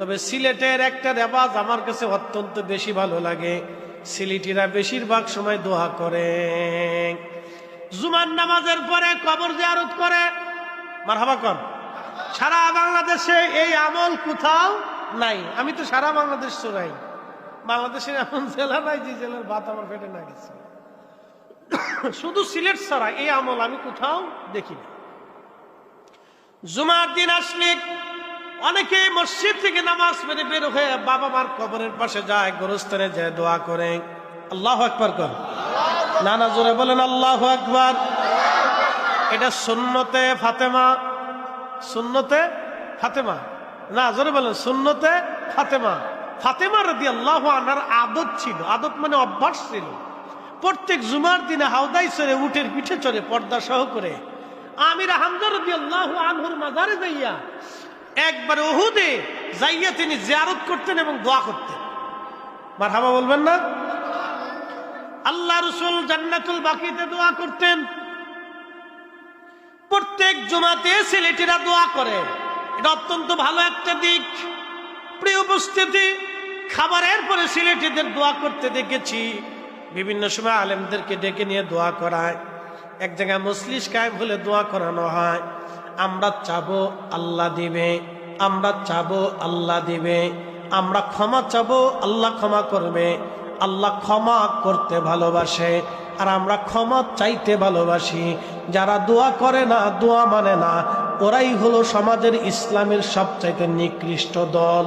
তবে সিলেটের একটা রেওয়াজ আমার কাছে অত্যন্ত বেশি ভালো লাগে। সিলেটিরা বেশিরভাগ সময় দোয়া করে, জুমার নামাজের পরে কবর জিয়ারত করে। মারহাবা কর। সারা বাংলাদেশে এই আমল কোথাও নাই। আমি তো সারা বাংলাদেশ চড়াই, বাংলাদেশের এমন জেলা নাই যে জেলার ভাত আমার পেটে না গেছে। শুধু সিলেট ছাড়া এই আমল আমি কোথাও দেখি না। জুমার দিন আসলে অনেকে মসজিদ থেকে নামাজ পড়ে বের হয়ে বাবা মার কবরের পাশে যায়, গোরস্থানে যায়, দোয়া করে। আল্লাহু আকবার কর। না না, জোরে বলেন আল্লাহু আকবার। এটা সুন্নতে ফাতেমা, সুন্নতে ফাতেমা। না, জোরে বলেন সুন্নতে ফাতেমা। ফাতেমা রাদিয়াল্লাহু আনহার আদত ছিল, আদত মানে অভ্যাস ছিল, প্রত্যেক জুমার দিনে হাওদাই চড়ে, উটের পিঠে চড়ে, পর্দা সহ করে আমির হামজা রাদিয়াল্লাহু আনহুর মাজারে যাইয়া, একবার উহুদে যাইয়া তিনি জিয়ারত করতেন এবং দোয়া করতেন। মারহাবা বলবেন না? আল্লাহ রাসূল জান্নাতুল বাকিতে দোয়া করতেন। প্রত্যেক জুমাতে সিলেটিরা দোয়া করে, এটা অত্যন্ত ভালো একটা দিক। প্রিয় উপস্থিতি, খাবারের পরে সিলেটিদের দোয়া করতে দেখেছি। বিভিন্ন সময় আলেমদেরকে ডেকে নিয়ে দোয়া করায়, এক জায়গায় মজলিস কায়েম হলে দোয়া করানো হয়। আমরা চাবো আল্লাহ দিবে, আমরা চাবো আল্লাহ দিবে, আমরা ক্ষমা চাবো আল্লাহ ক্ষমা করবে। আল্লাহ ক্ষমা করতে ভালোবাসে আর আমরা ক্ষমা চাইতে ভালোবাসি। যারা দোয়া করে না, দোয়া মানে না, ওরাই হলো সমাজের ইসলামের সবচাইতে নিকৃষ্ট দল।